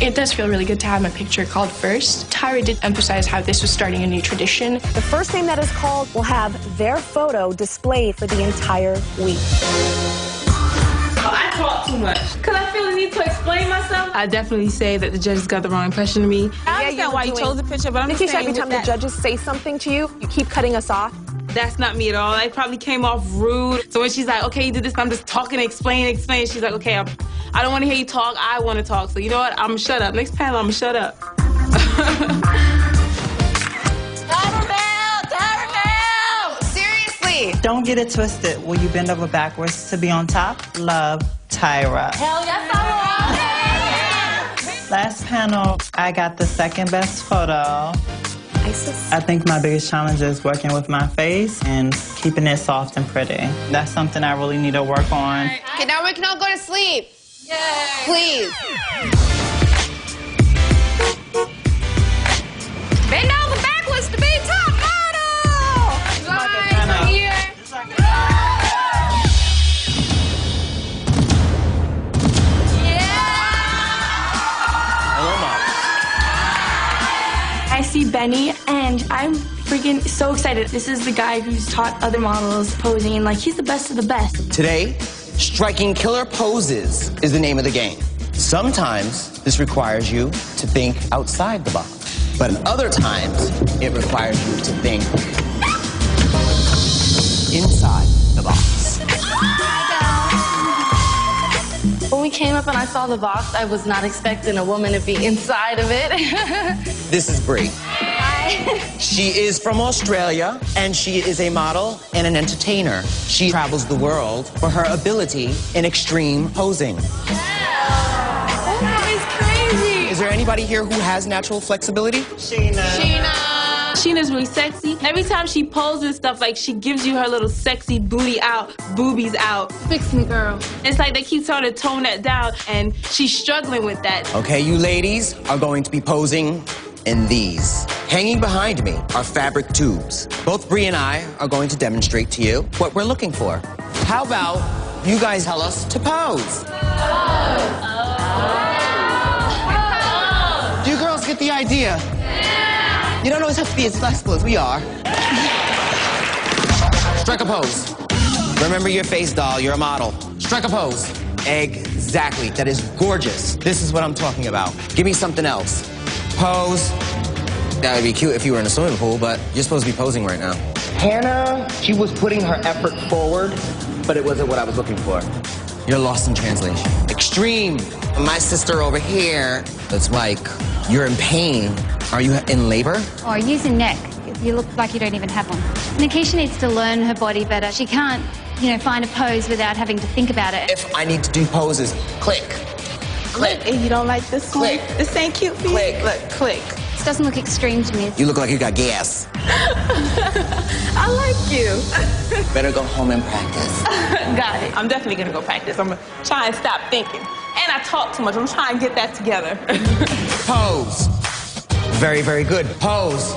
It does feel really good to have my picture called first. Tyra did emphasize how this was starting a new tradition. The first name that is called will have their photo displayed for the entire week. I talk too much because I feel the need to explain myself. I definitely say that the judges got the wrong impression of me. I understand why you chose the picture, but I'm just saying every time the judges say something to you, you keep cutting us off. That's not me at all. I probably came off rude. So when she's like, okay, you did this, I'm just talking, explain. She's like, okay, I don't want to hear you talk. I want to talk. So you know what? I'm going to shut up. Next panel, I'm going to shut up. Seriously. Don't get it twisted. Will you bend over backwards to be on top? Love, Tyra. Hell yes, I will. Last panel, I got the second best photo. I think my biggest challenge is working with my face and keeping it soft and pretty. That's something I really need to work on. Okay, now we can all go to sleep. Yay. Please. Bend over backwards to be top model. Right here. I see Benny, and I'm freaking so excited. This is the guy who's taught other models posing, and like, he's the best of the best. Today, striking killer poses is the name of the game. Sometimes this requires you to think outside the box, but in other times, it requires you to think inside the box. When we came up and I saw the box, I was not expecting a woman to be inside of it. This is Bree. Hi. She is from Australia, and she is a model and an entertainer. She travels the world for her ability in extreme posing. That is crazy. Is there anybody here who has natural flexibility? Sheena's really sexy. Every time she poses stuff, like, she gives you her little sexy booty out, boobies out. Fix me, girl. It's like they keep trying to tone that down, and she's struggling with that. Okay, you ladies are going to be posing in these. Hanging behind me are fabric tubes. Both Bree and I are going to demonstrate to you what we're looking for. How about you guys tell us to pose? Do you girls get the idea? You don't always have to be as flexible as we are. Strike a pose. Remember your face, doll. You're a model. Strike a pose. Exactly. That is gorgeous. This is what I'm talking about. Give me something else. Pose. That would be cute if you were in a swimming pool, but you're supposed to be posing right now. Hannah, she was putting her effort forward, but it wasn't what I was looking for. You're lost in translation. Extreme. My sister over here, it's like you're in pain. Are you in labor? Or use a neck. You look like you don't even have one. Nikisha needs to learn her body better. She can't, find a pose without having to think about it. If I need to do poses, click. Click. And you don't like this one? Click. This ain't cute for you? Click. Look, click. This doesn't look extreme to me. You look like you got gas. I like you. Better go home and practice. Got it. I'm definitely going to go practice. I'm going to try and stop thinking. And I talk too much. I'm trying to get that together. Pose. Very, very good. Pose.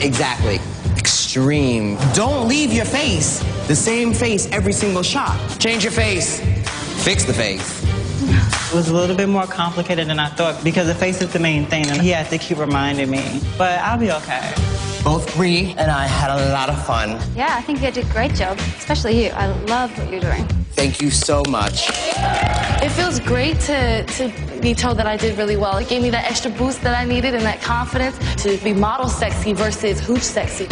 Exactly. Extreme. Don't leave your face the same face every single shot. Change your face. Fix the face. It was a little bit more complicated than I thought because the face is the main thing, and he had to keep reminding me. But I'll be okay. Both Bree and I had a lot of fun. Yeah, I think you did a great job, especially you. I love what you're doing. Thank you so much. It feels great to be told that I did really well. It gave me that extra boost that I needed and that confidence to be model sexy versus hooch sexy.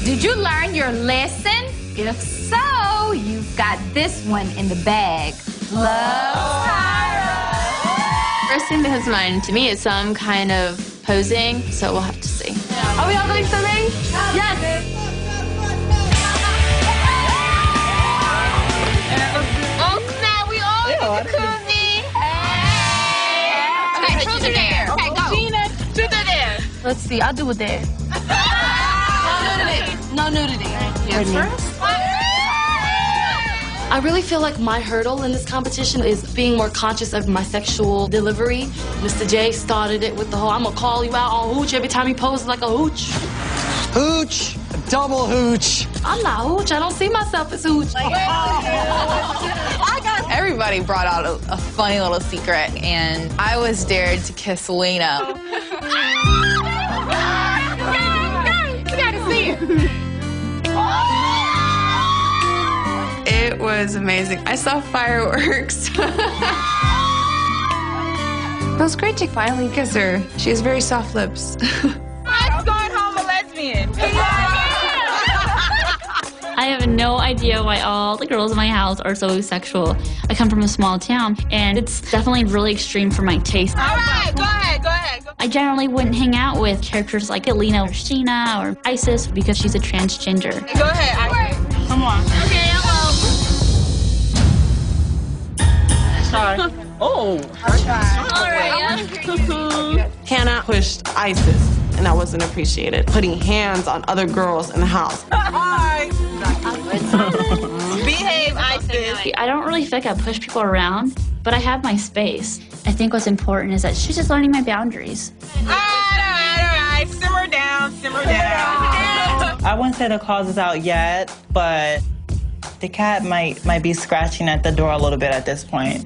Did you learn your lesson? If so, you've got this one in the bag. Love, Tyra. First thing that comes to mind to me is some kind of posing, so we'll have to see. Are we all going to ready? Yes. Oh, snap, we all get the koozie. Okay, truth or dare. Okay, go. Gina, truth or dare? Let's see. I'll do a dare. No nudity. Yes, first? I really feel like my hurdle in this competition is being more conscious of my sexual delivery. Mr. J started it with the whole, I'm gonna call you out on hooch every time he poses like a hooch. Hooch. Double hooch. I'm not hooch. I don't see myself as hooch. Everybody brought out a funny little secret, and I was dared to kiss Lena. You gotta see it. It was amazing. I saw fireworks. It was great to finally kiss her. She has very soft lips. I'm going home a lesbian. I have no idea why all the girls in my house are so sexual. I come from a small town, and it's definitely really extreme for my taste. All right, go ahead. I generally wouldn't hang out with characters like Alina or Sheena or Isis because she's a transgender. Go ahead. Come on. Okay, hello. Sorry. Oh. Hannah pushed Isis, and that wasn't appreciated. Putting hands on other girls in the house. Hi. Behave, Isis. I don't really feel like I push people around, but I have my space. I think what's important is that she's just learning my boundaries. All right. Simmer down. I wouldn't say the cause is out yet, but the cat might be scratching at the door a little bit at this point.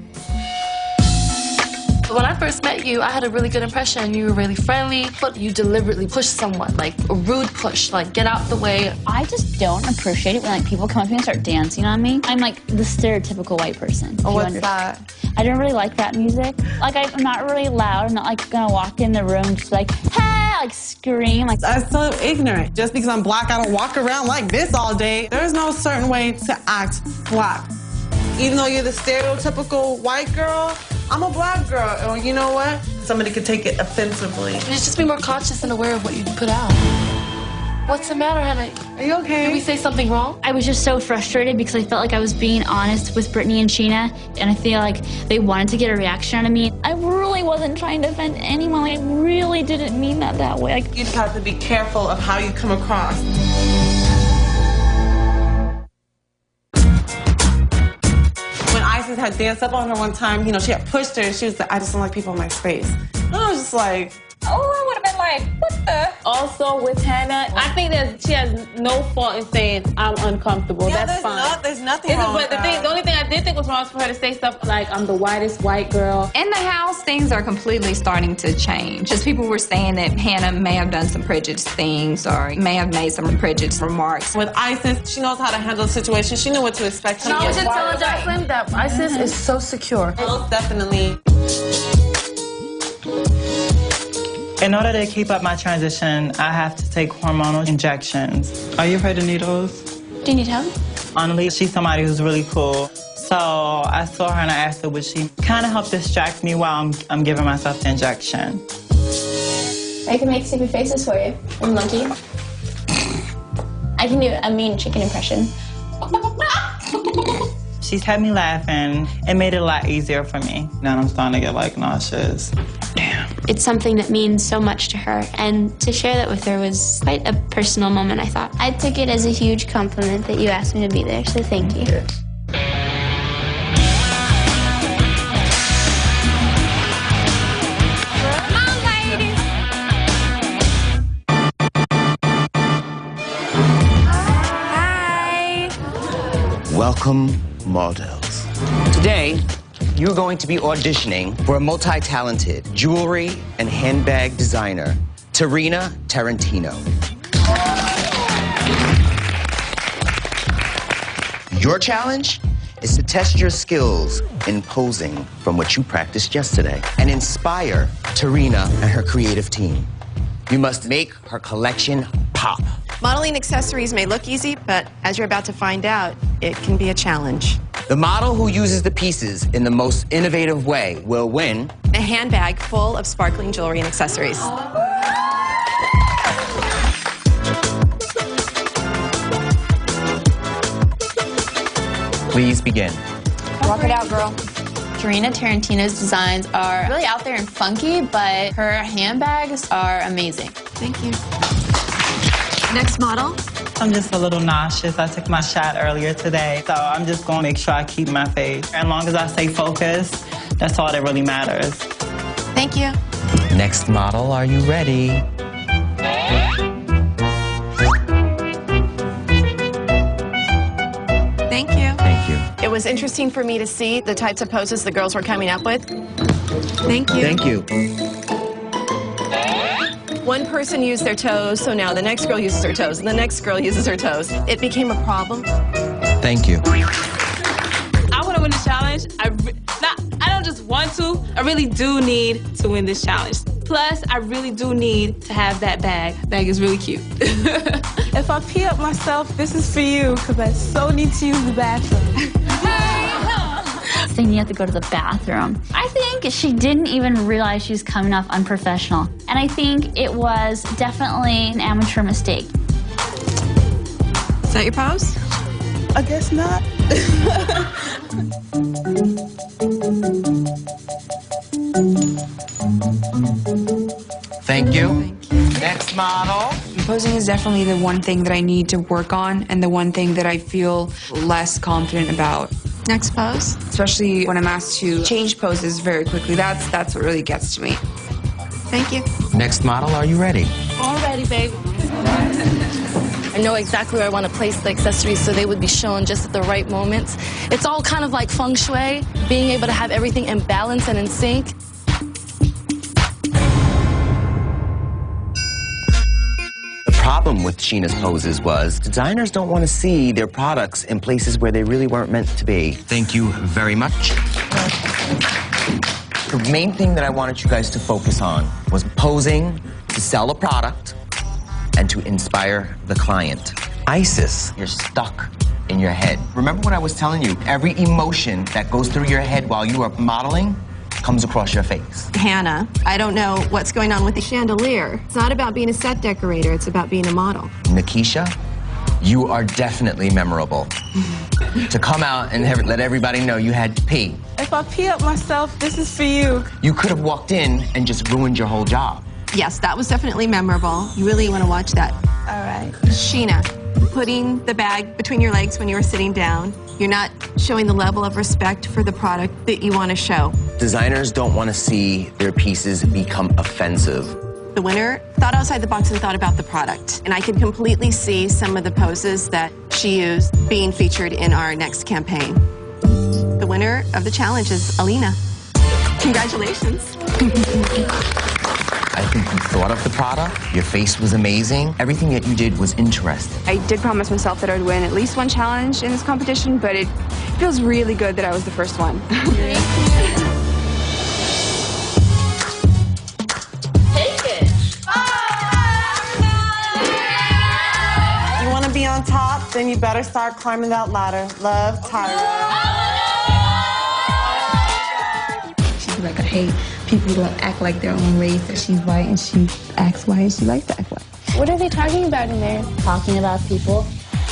When I first met you, I had a really good impression. You were really friendly, but you deliberately pushed someone, like a rude push, like get out the way. I just don't appreciate it when like people come up to me and start dancing on me. I'm like the stereotypical white person. Oh, what's that? I don't really like that music. Like I'm not really loud. I'm not like gonna walk in the room just like, hey, like scream. Like I'm so ignorant. Just because I'm black, I don't walk around like this all day. There's no certain way to act black. Even though you're the stereotypical white girl, I'm a black girl. And you know what? Somebody could take it offensively. Just be more conscious and aware of what you put out. What's the matter, Hannah? Are you okay? Did we say something wrong? I was just so frustrated because I felt like I was being honest with Brittany and Sheena, and I feel like they wanted to get a reaction out of me. I really wasn't trying to offend anyone. Like, I really didn't mean that way. You just have to be careful of how you come across. Isis had danced up on her one time. You know, she had pushed her, and she was like, I just don't like people in my space. And I was just like, Oh, I would have been like, what the? Also with Hannah, I think that she has no fault in saying I'm uncomfortable. Yeah, that's fine. There's nothing wrong with that. The only thing I did think was wrong was for her to say stuff like, I'm the whitest white girl. In the house, things are completely starting to change. Just people were saying that Hannah may have done some prejudiced things or may have made some prejudiced remarks. With Isis, she knows how to handle the situation. She knew what to expect. I was just telling Jacqueline that Isis is so secure. Most definitely. In order to keep up my transition, I have to take hormonal injections. Are you afraid of needles? Do you need help? Honestly, she's somebody who's really cool. So I saw her and I asked her, would she kind of help distract me while I'm giving myself the injection? I can make stupid faces for you. I'm monkey. I can do a mean chicken impression. She's had me laughing. It made it a lot easier for me. Now I'm starting to get like nauseous. Damn. It's something that means so much to her, and to share that with her was quite a personal moment, I thought. I took it as a huge compliment that you asked me to be there, so thank you. Welcome, models. Today, you're going to be auditioning for a multi-talented jewelry and handbag designer, Tarina Tarantino. Your challenge is to test your skills in posing from what you practiced yesterday and inspire Tarina and her creative team. You must make her collection pop. Modeling accessories may look easy, but as you're about to find out, it can be a challenge. The model who uses the pieces in the most innovative way will win a handbag full of sparkling jewelry and accessories. Please begin. Walk it out, girl. Tarina Tarantino's designs are really out there and funky, but her handbags are amazing. Thank you. Next model. I'm just a little nauseous. I took my shot earlier today, so I'm just going to make sure I keep my face. As long as I stay focused, that's all that really matters. Thank you. Next model, are you ready? was interesting for me to see the types of poses the girls were coming up with. Thank you. Thank you. One person used their toes, so now the next girl uses her toes, and the next girl uses her toes. It became a problem. Thank you. I want to win the challenge. I don't just want to, I really do need to win this challenge. Plus, I really do need to have that bag. That bag is really cute. If I pee up myself, this is for you, because I so need to use the bathroom. Saying you have to go to the bathroom. I think she didn't even realize she was coming off unprofessional. And I think it was definitely an amateur mistake. Is that your pose? I guess not. Thank you. Next model. Posing is definitely the one thing that I need to work on and the one thing that I feel less confident about. Next pose. Especially when I'm asked to change poses very quickly. That's what really gets to me. Thank you. Next model, are you ready? All ready, baby. I know exactly where I want to place the accessories so they would be shown just at the right moments. It's all kind of like feng shui, being able to have everything in balance and in sync. The problem with Sheena's poses was designers don't want to see their products in places where they really weren't meant to be. Thank you very much. The main thing that I wanted you guys to focus on was posing to sell a product and to inspire the client. Isis, you're stuck in your head. Remember what I was telling you? Every emotion that goes through your head while you are modeling comes across your face. Hannah, I don't know what's going on with the chandelier. It's not about being a set decorator, it's about being a model. Nikisha, you are definitely memorable. To come out and let everybody know you had to pee. If I pee up myself, this is for you. You could have walked in and just ruined your whole job. Yes, that was definitely memorable. You really want to watch that. All right. Sheena, putting the bag between your legs when you were sitting down. You're not showing the level of respect for the product that you want to show. Designers don't want to see their pieces become offensive. The winner thought outside the box and thought about the product. And I could completely see some of the poses that she used being featured in our next campaign. The winner of the challenge is Alina. Congratulations. I think you thought of the product. Your face was amazing. Everything that you did was interesting. I did promise myself that I would win at least one challenge in this competition, but it feels really good that I was the first one. You want to be on top? Then you better start climbing that ladder. Love, Tyra. She's like, I hate people who don't act like their own race, that she's white and she acts white and she likes to act white. What are they talking about in there? Talking about people.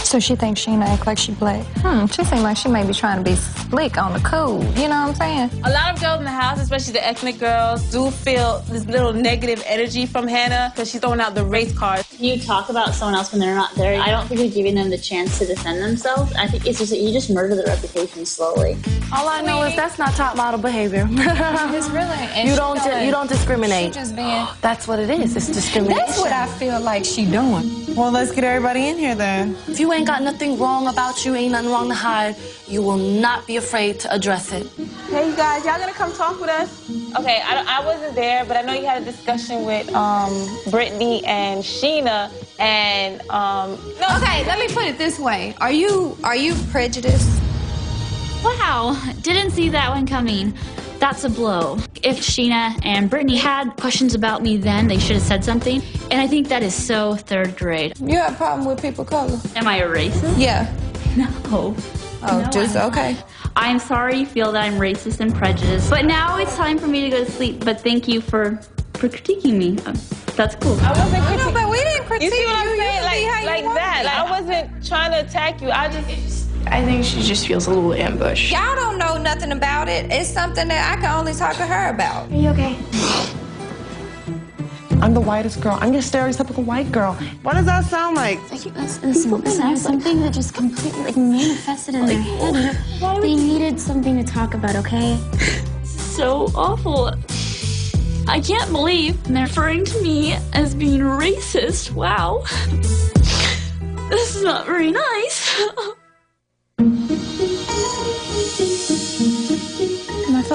So she thinks Sheena act like she black. She seems like she may be trying to be slick on the code, you know what I'm saying? A lot of girls in the house, especially the ethnic girls, do feel this little negative energy from Hannah because she's throwing out the race card. You talk about someone else when they're not there. I don't think you're giving them the chance to defend themselves. I think it's just that you just murder their reputation slowly. All I know is that's not top model behavior. It's really. You don't discriminate. She just being. That's what it is. It's discrimination. That's what I feel like she doing. Well, let's get everybody in here then. If you ain't got nothing wrong about you, ain't nothing wrong to hide, you will not be afraid to address it. Hey, you guys, y'all gonna come talk with us? Okay, I wasn't there, but I know you had a discussion with Brittany and Sheena, and Okay, let me put it this way: Are you prejudiced? Wow, didn't see that one coming. That's a blow. If Sheena and Brittany had questions about me then, they should have said something. And I think that is so third grade. You have a problem with people of color? Am I a racist? Yeah. No. Oh, No, just I'm okay. not. I'm sorry you feel that I'm racist and prejudiced. But now it's time for me to go to sleep. But thank you for critiquing me. That's cool. I wasn't critiquing. No, but we didn't critique you. See what I'm you. saying? Like that. Like, I wasn't trying to attack you. I think she just feels a little ambushed. Y'all don't know nothing about it. It's something that I can only talk to her about. Are you okay? I'm the whitest girl. I'm your stereotypical white girl. What does that sound like? Listen, something that just completely manifested in their head. They needed something to talk about, okay? So awful. I can't believe they're referring to me as being racist. Wow. This is not very nice.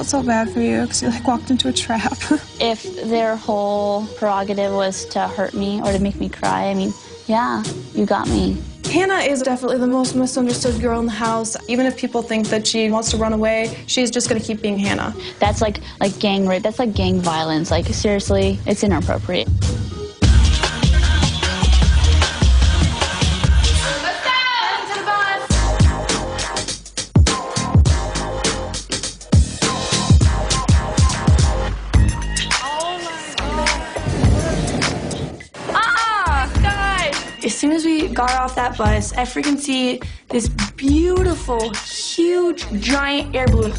felt so bad for you because you like walked into a trap. If their whole prerogative was to hurt me or to make me cry, I mean, yeah, you got me. Hannah is definitely the most misunderstood girl in the house. Even if people think that she wants to run away, she's just gonna keep being Hannah. That's like gang rape. That's like gang violence. Like, seriously, it's inappropriate. As soon as we got off that bus, I freaking see this beautiful, huge, giant air balloon.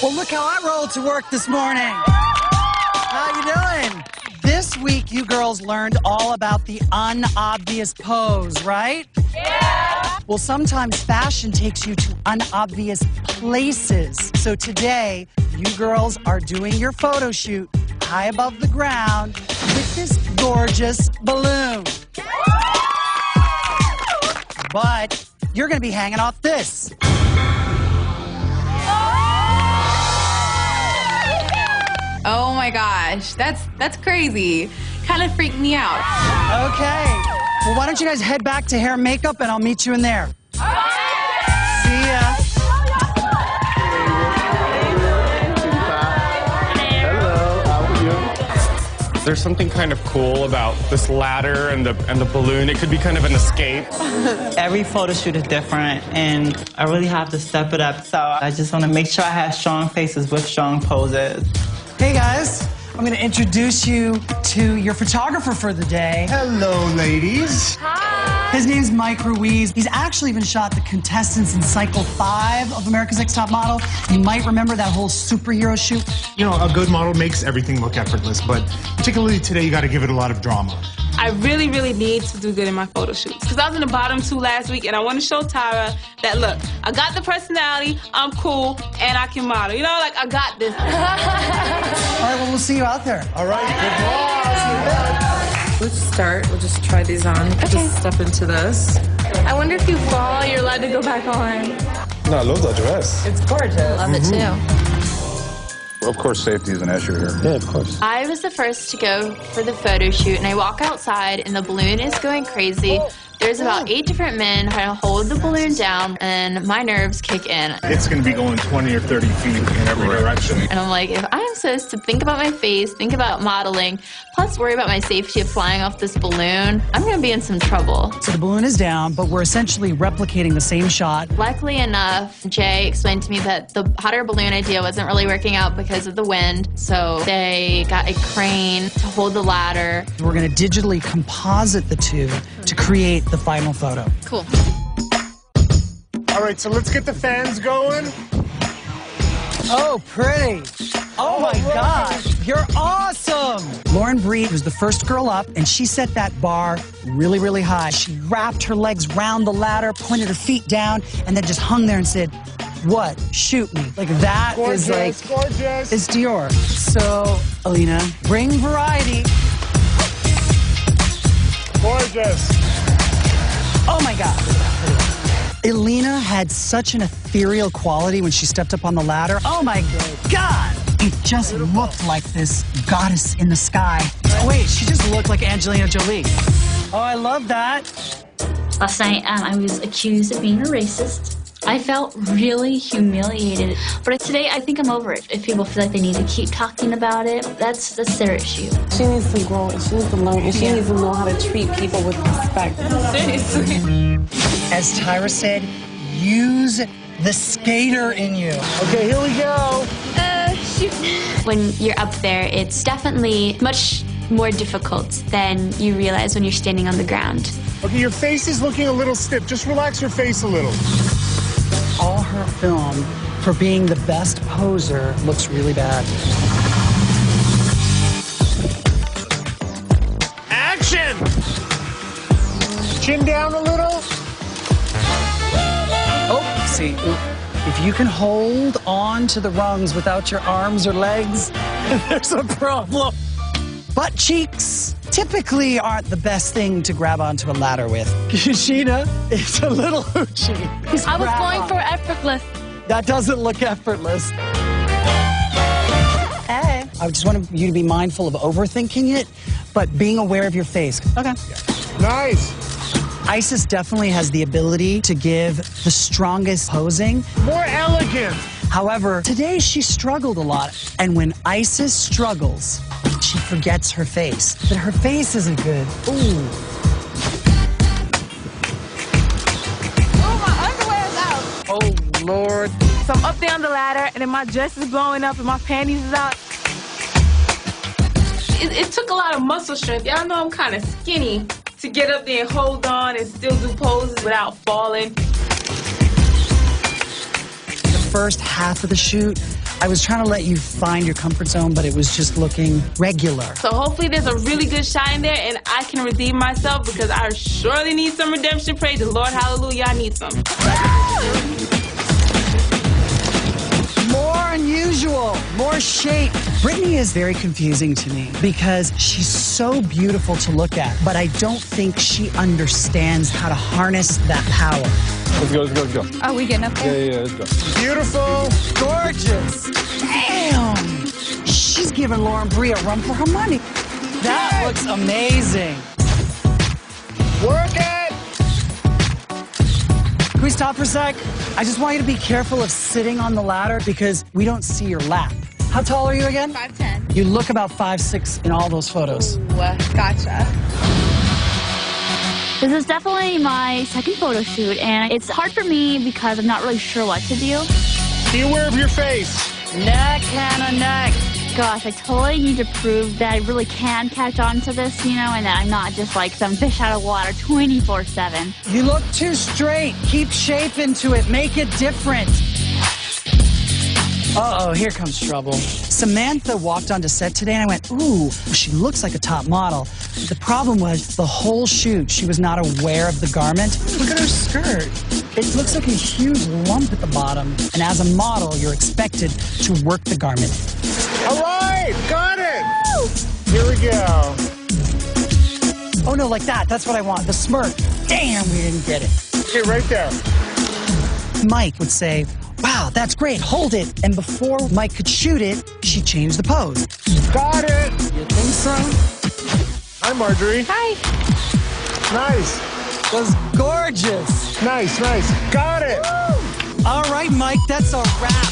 Well, look how I rolled to work this morning. How you doing? This week, you girls learned all about the unobvious pose, right? Yeah! Well, sometimes fashion takes you to unobvious places. So today, you girls are doing your photo shoot high above the ground with this gorgeous balloon. But you're going to be hanging off this. Oh my gosh, that's crazy. Kind of freaked me out. Okay. Well, why don't you guys head back to hair and makeup, and I'll meet you in there. See ya. There's something kind of cool about this ladder and the balloon. It could be kind of an escape. Every photo shoot is different, and I really have to step it up. So I just want to make sure I have strong faces with strong poses. Hey, guys. I'm going to introduce you to your photographer for the day. Hello, ladies. Hi. His name's Mike Ruiz. He's actually even shot the contestants in Cycle 5 of America's Next Top Model. You might remember that whole superhero shoot. You know, a good model makes everything look effortless, but particularly today, you got to give it a lot of drama. I really, really need to do good in my photo shoots. Because I was in the bottom 2 last week, and I want to show Tyra that, look, I got the personality, I'm cool, and I can model. You know, like, I got this. All right, well, we'll see you out there. All right, good luck. Let's start. We'll just try these on. Okay. Just step into this. I wonder if you fall, you're allowed to go back on. No, I love that dress. It's gorgeous. Love it too. Of course, safety is an issue here. Yeah, of course. I was the first to go for the photo shoot, and I walk outside, and the balloon is going crazy. There's about 8 different men trying to hold the balloon down, and my nerves kick in. It's going to be going 20 or 30 feet in every direction. And I'm like, if I'm supposed to think about my face, think about modeling, plus worry about my safety of flying off this balloon, I'm going to be in some trouble. So the balloon is down, but we're essentially replicating the same shot. Luckily enough, Jay explained to me that the hot air balloon idea wasn't really working out because of the wind, so they got a crane to hold the ladder. We're going to digitally composite the two to create the final photo. Cool. All right, so let's get the fans going. Oh, pretty. Oh, my gosh. You're awesome. Lauren Breed was the first girl up, and she set that bar really, really high. She wrapped her legs round the ladder, pointed her feet down, and then just hung there and said, "What? Shoot me." Like, that gorgeous, is like, gorgeous. It's Dior. So, Alina, bring variety. Gorgeous. Oh, my God. Alina had such an ethereal quality when she stepped up on the ladder. Oh, my God. It just looked like this goddess in the sky. Oh, wait, she just looked like Angelina Jolie. Oh, I love that. Last night, I was accused of being a racist. I felt really humiliated. But today, I think I'm over it. If people feel like they need to keep talking about it, that's their issue. She needs to grow, and she needs to learn, and she needs to know how to treat people with respect. Seriously. As Tyra said, use the skater in you. Okay, here we go. Shoot. When you're up there, it's definitely much more difficult than you realize when you're standing on the ground. Okay, your face is looking a little stiff. Just relax your face a little. All her film for being the best poser looks really bad. Action! Chin down a little. Oh, see, if you can hold on to the rungs without your arms or legs, there's a problem. Butt cheeks typically aren't the best thing to grab onto a ladder with. Sheena, it's a little hoochie. I was going for effortless. That doesn't look effortless. I just want you to be mindful of overthinking it, but being aware of your face. Okay. Nice. Isis definitely has the ability to give the strongest posing. More elegant. However, today she struggled a lot. And when Isis struggles, she forgets her face. But her face isn't good. Ooh. Oh, Lord. So I'm up there on the ladder, and then my dress is blowing up, and my panties is out. It took a lot of muscle strength. Y'all know I'm kind of skinny to get up there and hold on and still do poses without falling. The first half of the shoot, I was trying to let you find your comfort zone, but it was just looking regular. So hopefully there's a really good shot in there, and I can redeem myself because I surely need some redemption. Praise the Lord, hallelujah, I need some. More unusual, more shape. Brittany is very confusing to me because she's so beautiful to look at, but I don't think she understands how to harness that power. Let's go, let's go, let's go. Are we getting up there? Yeah, let's go. Beautiful, gorgeous. Damn. She's giving Lauren Brie a run for her money. That looks amazing. Work it. Can we stop for a sec? I just want you to be careful of sitting on the ladder because we don't see your lap. How tall are you again? 5'10". You look about 5'6" in all those photos. Ooh, gotcha. This is definitely my second photo shoot, and it's hard for me because I'm not really sure what to do. Be aware of your face. Neck, Hannah, neck. Gosh, I totally need to prove that I really can catch on to this, you know, and that I'm not just like some fish out of water 24/7. You look too straight. Keep shape into it. Make it different. Uh-oh, here comes trouble. Samantha walked onto set today, and I went, ooh, she looks like a top model. The problem was the whole shoot, she was not aware of the garment. Look at her skirt. It looks like a huge lump at the bottom, and as a model, you're expected to work the garment. All right, got it. Woo! Here we go. Oh, no, like that. That's what I want. The smirk. Damn, we didn't get it. Okay, right there. Mike would say, wow, that's great, hold it. And before Mike could shoot it, she changed the pose. Got it. You think so? Hi, Marjorie. Hi. Nice. Was gorgeous. Nice, nice. Got it. Woo! All right, Mike, that's a wrap.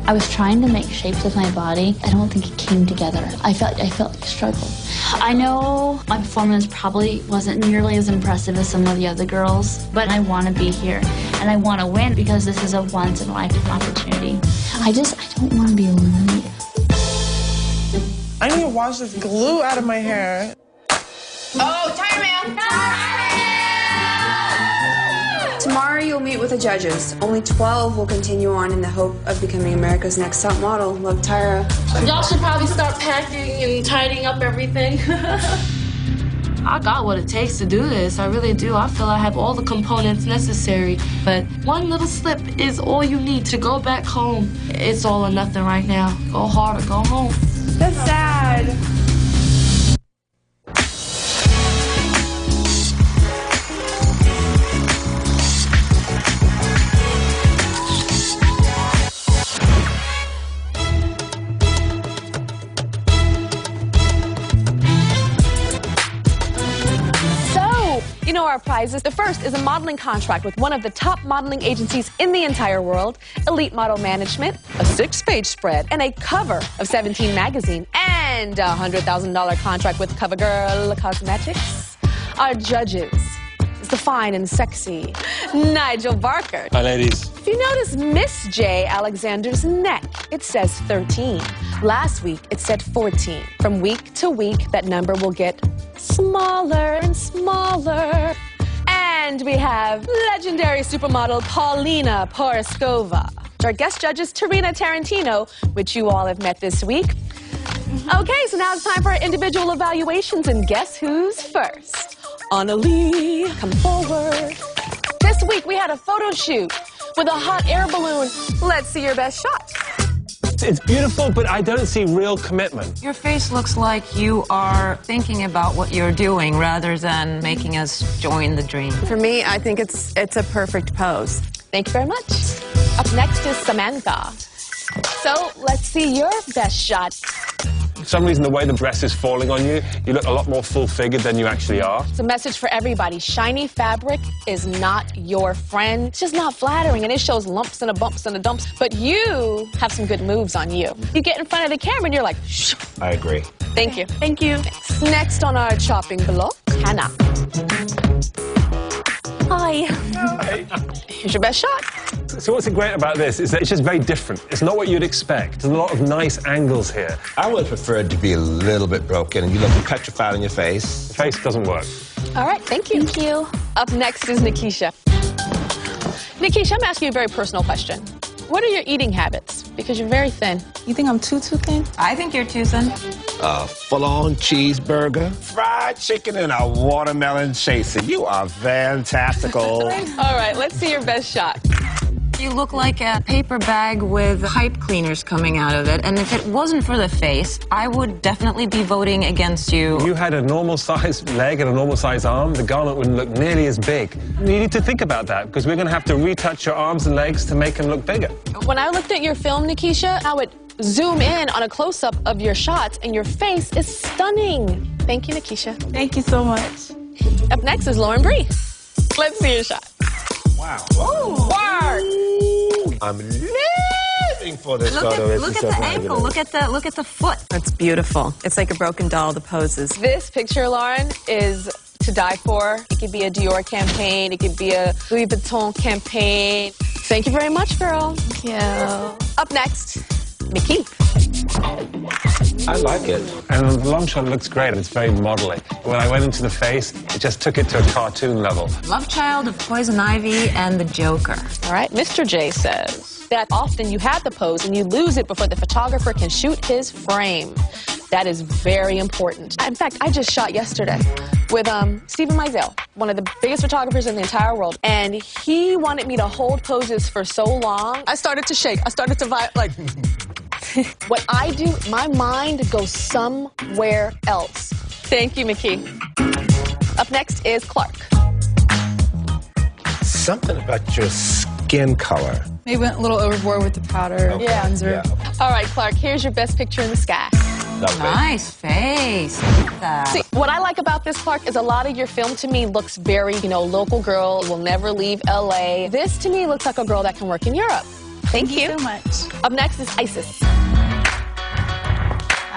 I was trying to make shapes with my body. I don't think it came together. I felt like a struggle. I know my performance probably wasn't nearly as impressive as some of the other girls, but I want to be here and I want to win because this is a once-in-a-lifetime opportunity. I don't want to be eliminated. I need to wash this glue out of my hair. Oh, tire man! Tomorrow you'll meet with the judges. Only 12 will continue on in the hope of becoming America's Next Top Model. Love, Tyra. Y'all should probably start packing and tidying up everything. I got what it takes to do this. I really do. I feel I have all the components necessary. But one little slip is all you need to go back home. It's all or nothing right now. Go hard or go home. That's sad. You know our prizes. The first is a modeling contract with one of the top modeling agencies in the entire world, Elite Model Management, a 6-page spread, and a cover of 17 magazine, and a $100,000 contract with CoverGirl Cosmetics. Our judges is the fine and sexy Nigel Barker. Hi, ladies. If you notice Miss J. Alexander's neck, it says 13. Last week, it said 14. From week to week, that number will get smaller and smaller. And we have legendary supermodel Paulina Poroskova. Our guest judge is Tarina Tarantino, which you all have met this week. Okay, so now it's time for our individual evaluations, and guess who's first? Annalie, come forward. This week, we had a photo shoot with a hot air balloon. Let's see your best shot. It's beautiful, but I don't see real commitment. Your face looks like you are thinking about what you're doing rather than making us join the dream. For me, I think it's a perfect pose. Thank you very much. Up next is Samantha. So let's see your best shot. For some reason, the way the dress is falling on you, you look a lot more full-figured than you actually are. It's a message for everybody. Shiny fabric is not your friend. It's just not flattering, and it shows lumps and a bumps and a dumps. But you have some good moves on you. You get in front of the camera, and you're like, shh. I agree. Thank you. Thank you. Next on our chopping block, Hannah. Hi. Hi. Here's your best shot. So what's great about this is that it's just very different. It's not what you'd expect. There's a lot of nice angles here. I would prefer it to be a little bit broken and you look petrified on your face. The face doesn't work. All right, thank you. Thank you. Up next is Nikisha. Nikisha, I'm asking you a very personal question. What are your eating habits? Because you're very thin. You think I'm too thin? I think you're too thin. A full-on cheeseburger, fried chicken, and a watermelon chaser. You are fantastical. All right, let's see your best shot. You look like a paper bag with pipe cleaners coming out of it. And if it wasn't for the face, I would definitely be voting against you. If you had a normal-sized leg and a normal-sized arm, the garment wouldn't look nearly as big. You need to think about that, because we're going to have to retouch your arms and legs to make them look bigger. When I looked at your film, Nikisha, I would zoom in on a close-up of your shots, and your face is stunning. Thank you, Nikisha. Thank you so much. Up next is Lauren Bree. Let's see your shot. Wow. Ooh, work. I'm living for this photo. Look at the ankle. Look at the foot. That's beautiful. It's like a broken doll, the poses. This picture, Lauren, is to die for. It could be a Dior campaign. It could be a Louis Vuitton campaign. Thank you very much, girl. Thank you. Up next, Nikki. I like it. And the long shot looks great. It's very modelly. When I went into the face, it just took it to a cartoon level. Love child of Poison Ivy and the Joker. All right, Mr. J says that often you have the pose and you lose it before the photographer can shoot his frame. That is very important. In fact, I just shot yesterday with Stephen Meisel, one of the biggest photographers in the entire world, and he wanted me to hold poses for so long. I started to shake. I started to like... What I do, my mind goes somewhere else. Thank you, Mickey. Up next is Clark. Something about your skin color. Maybe went a little overboard with the powder. Okay. Bronzer. Yeah. All right, Clark, here's your best picture in the sky. Nice face. Look at that. See, what I like about this, Clark, is a lot of your film to me looks very, local girl, will never leave LA. This to me looks like a girl that can work in Europe. Thank you so much. Up next is Isis.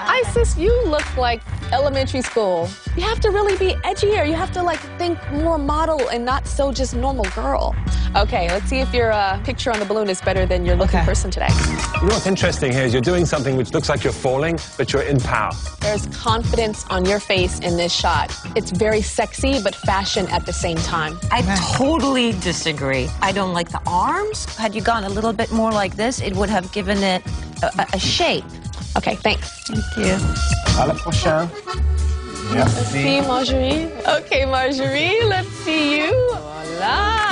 Isis, you look like elementary school. You have to really be edgier. You have to think more model and not so just normal girl. Okay, let's see if your picture on the balloon is better than your looking person today. You know what's interesting here is you're doing something which looks like you're falling, but you're in power. There's confidence on your face in this shot. It's very sexy, but fashion at the same time. I totally disagree. I don't like the arms. Had you gone a little bit more like this, it would have given it a shape. Okay, thanks. Thank you. À la prochaine. Let's see, Marjorie. Okay, Marjorie, let's see you. Voila.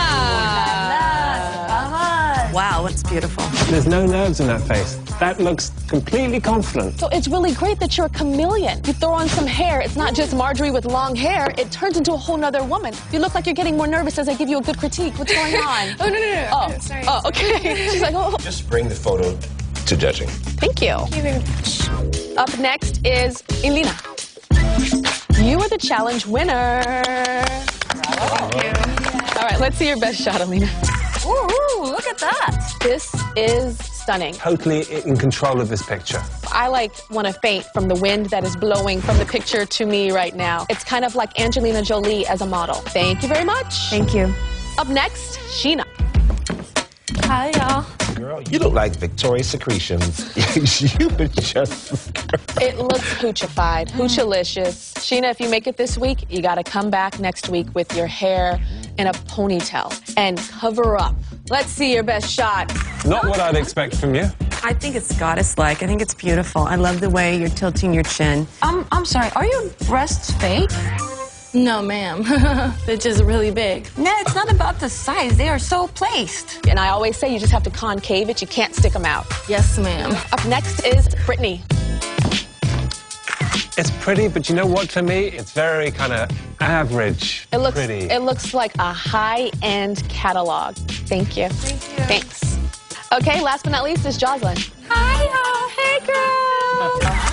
Wow, that's beautiful. There's no nerves in that face. That looks completely confident. So it's really great that you're a chameleon. You throw on some hair. It's not just Marjorie with long hair. It turns into a whole nother woman. You look like you're getting more nervous as I give you a good critique. What's going on? Oh, no. Oh, sorry. Oh, okay. She's like, oh. Just bring the photo to judging. Thank you. Thank you very much. Up next is Elena. You are the challenge winner. Thank you. All right, let's see your best shot, Elena. Ooh, look at that. This is stunning. Totally in control of this picture. I want to faint from the wind that is blowing from the picture to me right now. It's kind of like Angelina Jolie as a model. Thank you very much. Thank you. Up next, Sheena. Hi, y'all. Girl, you look like Victoria's Secretions. You just... It looks hoochified, hoochalicious. Sheena, if you make it this week, you got to come back next week with your hair in a ponytail and cover up. Let's see your best shot. Not what I'd expect from you. I think it's goddess-like. I think it's beautiful. I love the way you're tilting your chin. I'm sorry, are your breasts fake? No, ma'am. They're just really big. No, it's not about the size. They are so placed. And I always say you just have to concave it. You can't stick them out. Yes, ma'am. Up next is Brittany. It's pretty, but you know what, for me, it's very kind of average pretty. It looks like a high-end catalog. Thank you. Thank you. Thanks. Okay, last but not least is Jocelyn. Hi, hey girl. Hi.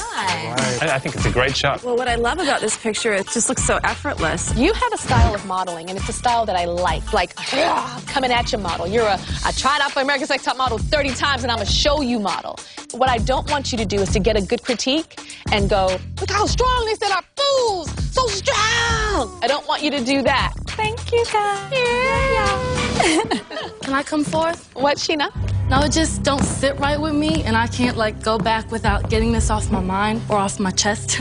I think it's a great shot. Well, what I love about this picture, it just looks so effortless. You have a style of modeling, and it's a style that I like coming at you model. You're I tried out for America's Next Top Model 30 times, and I'm a show you model. What I don't want you to do is to get a good critique and go, look how strong they said our fools, so strong. I don't want you to do that. Thank you, guys. Yeah. Can I come forth? What, Sheena? No, it just don't sit right with me, and I can't, like, go back without getting this off my mind or off my chest.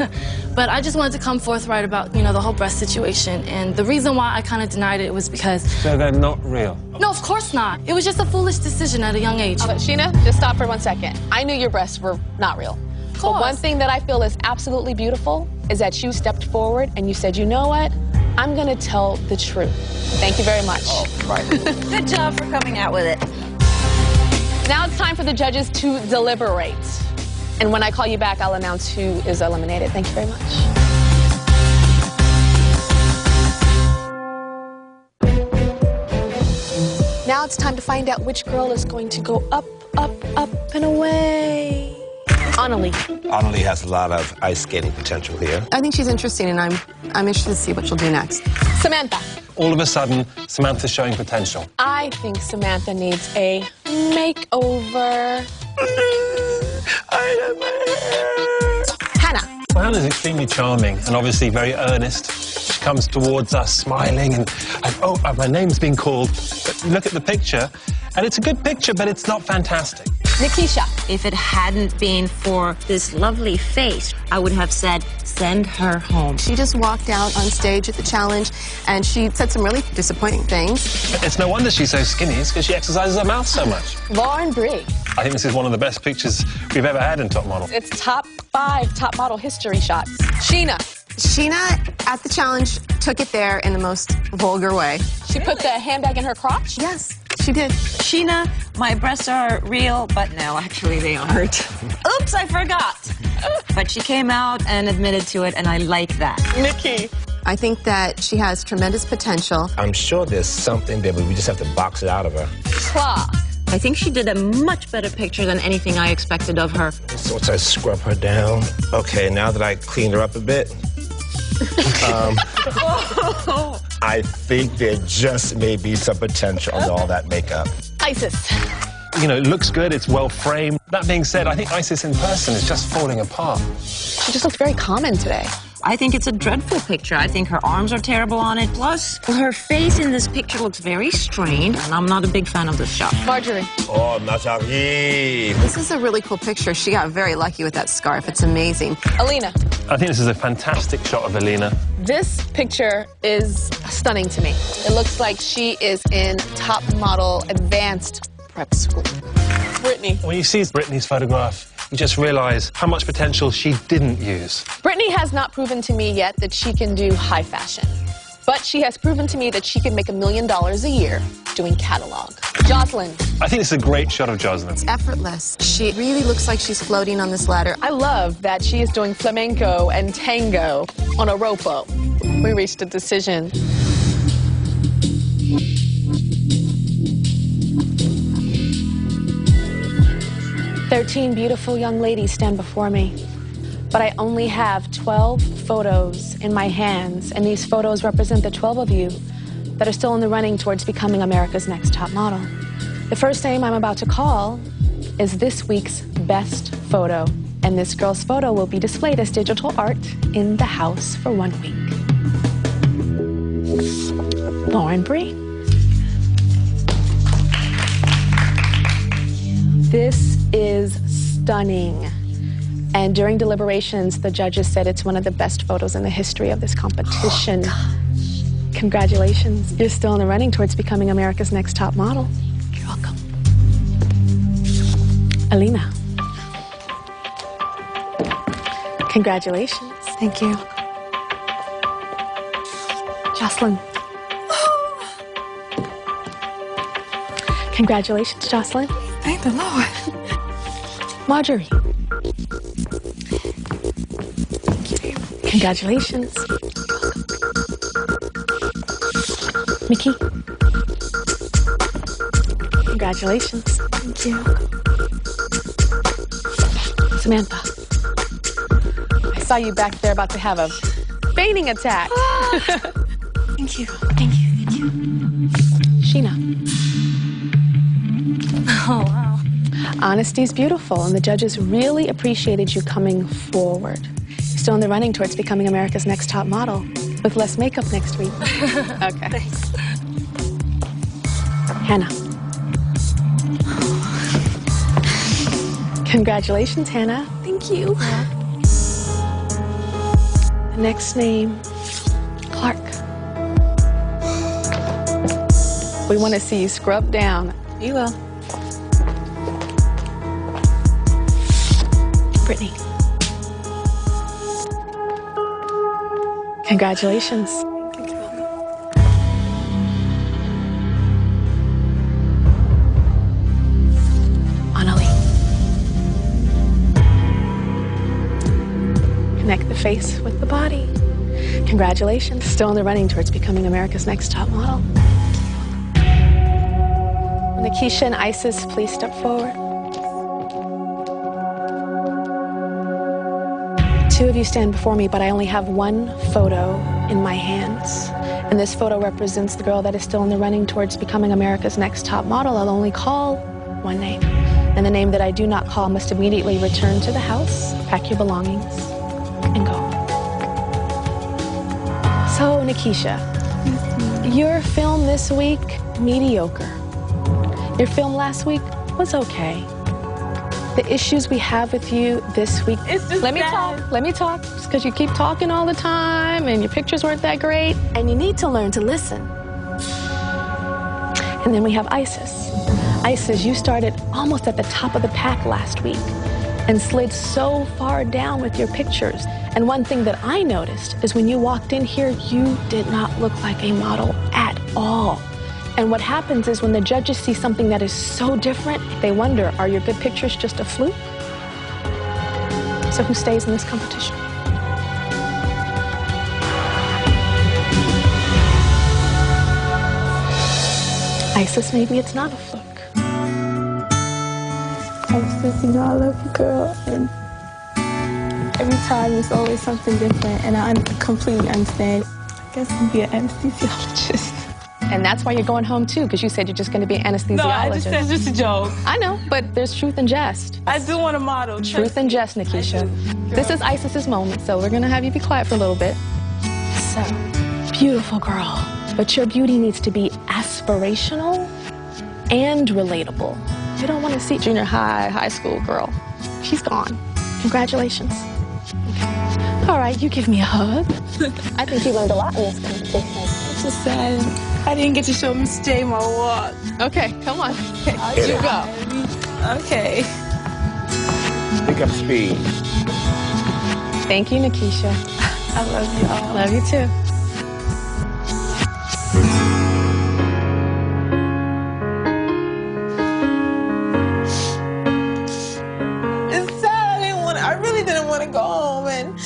But I just wanted to come forthright about, you know, the whole breast situation, and the reason why I kind of denied it was because... So they're not real? No, of course not. It was just a foolish decision at a young age. But Sheena, just stop for 1 second. I knew your breasts were not real. But one thing that I feel is absolutely beautiful is that you stepped forward and you said, you know what? I'm gonna tell the truth. Thank you very much. Oh, right. Good job for coming out with it. Now it's time for the judges to deliberate. And when I call you back, I'll announce who is eliminated. Thank you very much. Now it's time to find out which girl is going to go up, up, up, and away. Annalie. Annalie has a lot of ice skating potential here. I think she's interesting, and I'm interested to see what she'll do next. Samantha. All of a sudden, Samantha's showing potential. I think Samantha needs a makeover. Hannah. Well, Hannah's extremely charming and obviously very earnest. She comes towards us smiling and oh, my name's been called. But you look at the picture, and it's a good picture, but it's not fantastic. Nikisha. If it hadn't been for this lovely face, I would have said, send her home. She just walked out on stage at the challenge, and she said some really disappointing things. It's no wonder she's so skinny, it's because she exercises her mouth so much. Lauren Bree. I think this is one of the best pictures we've ever had in Top Model. It's top 5 Top Model history shots. Sheena. Sheena, at the challenge, took it there in the most vulgar way. She put the handbag in her crotch? Yes, she did. Sheena, my breasts are real, but no, actually they aren't. Oops, I forgot. But she came out and admitted to it, and I like that. Nikki. I think that she has tremendous potential. I'm sure there's something there, but we just have to box it out of her. Clark. I think she did a much better picture than anything I expected of her. So once I scrub her down, okay, now that I cleaned her up a bit, I think there just may be some potential under all that makeup. Isis. You know, it looks good, it's well framed. That being said, I think Isis in person is just falling apart. She just looks very common today. I think it's a dreadful picture. I think her arms are terrible on it. Plus, her face in this picture looks very strained, and I'm not a big fan of this shot. Marjorie. Oh, Marjorie. This is a really cool picture. She got very lucky with that scarf. It's amazing. Alina. I think this is a fantastic shot of Alina. This picture is stunning to me. It looks like she is in Top Model Advanced Prep School. Brittany. When you see Brittany's photograph, you just realize how much potential she didn't use. Brittany has not proven to me yet that she can do high fashion, but she has proven to me that she can make $1 million a year doing catalog. Jocelyn. I think it's a great shot of Jocelyn. It's effortless. She really looks like she's floating on this ladder. I love that she is doing flamenco and tango on a ropo. We reached a decision. "13 beautiful young ladies stand before me, but I only have 12 photos in my hands, and these photos represent the 12 of you that are still in the running towards becoming America's Next Top Model. The first name I'm about to call is this week's best photo, and this girl's photo will be displayed as digital art in the house for 1 week. Lauren Bree. This is stunning. And during deliberations, the judges said it's one of the best photos in the history of this competition. Oh, congratulations. You're still in the running towards becoming America's Next Top Model. You're welcome. Alina. Congratulations. Thank you. Jocelyn. Congratulations, Jocelyn. Thank the Lord. Marjorie. Thank you. Congratulations. Mickey. Congratulations. Thank you. Samantha. I saw you back there about to have a fainting attack. Thank you. Thank you. Thank you. Sheena. Oh, wow. Honesty's beautiful, and the judges really appreciated you coming forward. You're still in the running towards becoming America's Next Top Model, with less makeup next week. Okay. Thanks. Hannah. Congratulations, Hannah. Thank you. The next name, Clark. We want to see you scrub down. You will. Brittany. Congratulations. Thank you. Annalie. Connect the face with the body. Congratulations. Still in the running towards becoming America's Next Top Model. Nikisha and Isis, please step forward. Two of you stand before me, but I only have one photo in my hands. And this photo represents the girl that is still in the running towards becoming America's Next Top Model. I'll only call one name. And the name that I do not call must immediately return to the house, pack your belongings, and go. So, Nikisha, your film this week, mediocre. Your film last week was okay. The issues we have with you this week, let me talk, just because you keep talking all the time and your pictures weren't that great, and you need to learn to listen. And then we have Isis. Isis, you started almost at the top of the pack last week and slid so far down with your pictures. And one thing that I noticed is when you walked in here, you did not look like a model at all. And what happens is when the judges see something that is so different, they wonder, are your good pictures just a fluke? So who stays in this competition? Isis, maybe it's not a fluke. Isis, you know I love you, girl. And every time it's always something different, and I completely understand. I guess I'll be an anesthesiologist. And that's why you're going home, too, because you said you're just going to be an anesthesiologist. No, I just said it's just a joke. I know, but there's truth in jest. I do want to model. Truth in jest, Nikisha. This is Isis's moment, so we're going to have you be quiet for a little bit. So, beautiful girl. But your beauty needs to be aspirational and relatable. You don't want to see junior high school girl. She's gone. Congratulations. Okay. All right, you give me a hug. I think you learned a lot in this competition. It's just sad. I didn't get to show Miss J my walk. Okay, come on. You go. Okay. Pick up speed. Thank you, Nikisha. I love you all. Love you too. It's sad. I really didn't want to go home, and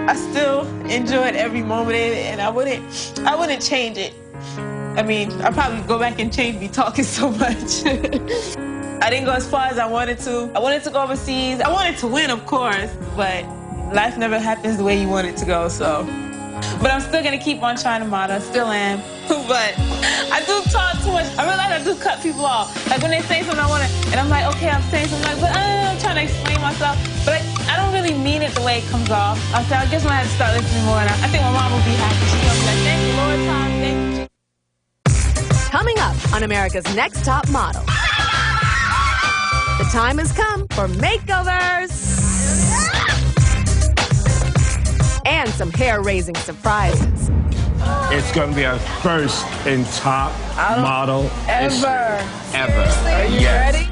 I still enjoyed every moment of it, and I wouldn't change it. I mean, I'd probably go back and change me talking so much. I didn't go as far as I wanted to. I wanted to go overseas. I wanted to win, of course, but life never happens the way you want it to go, so. But I'm still gonna keep on trying to model, still am. But I do talk too much. I realize I do cut people off. Like when they say something I wanna, and I'm like, okay, I'm saying something, but I'm trying to explain myself. But I don't really mean it the way it comes off. I guess when I have to start listening more, and I think my mom will be happy. She's gonna be like, thank you, Lord, Tom, thank you. Coming up on America's Next Top Model. The time has come for makeovers and some hair-raising surprises. It's going to be our first in top model Ever. history. Ever. Are you ready?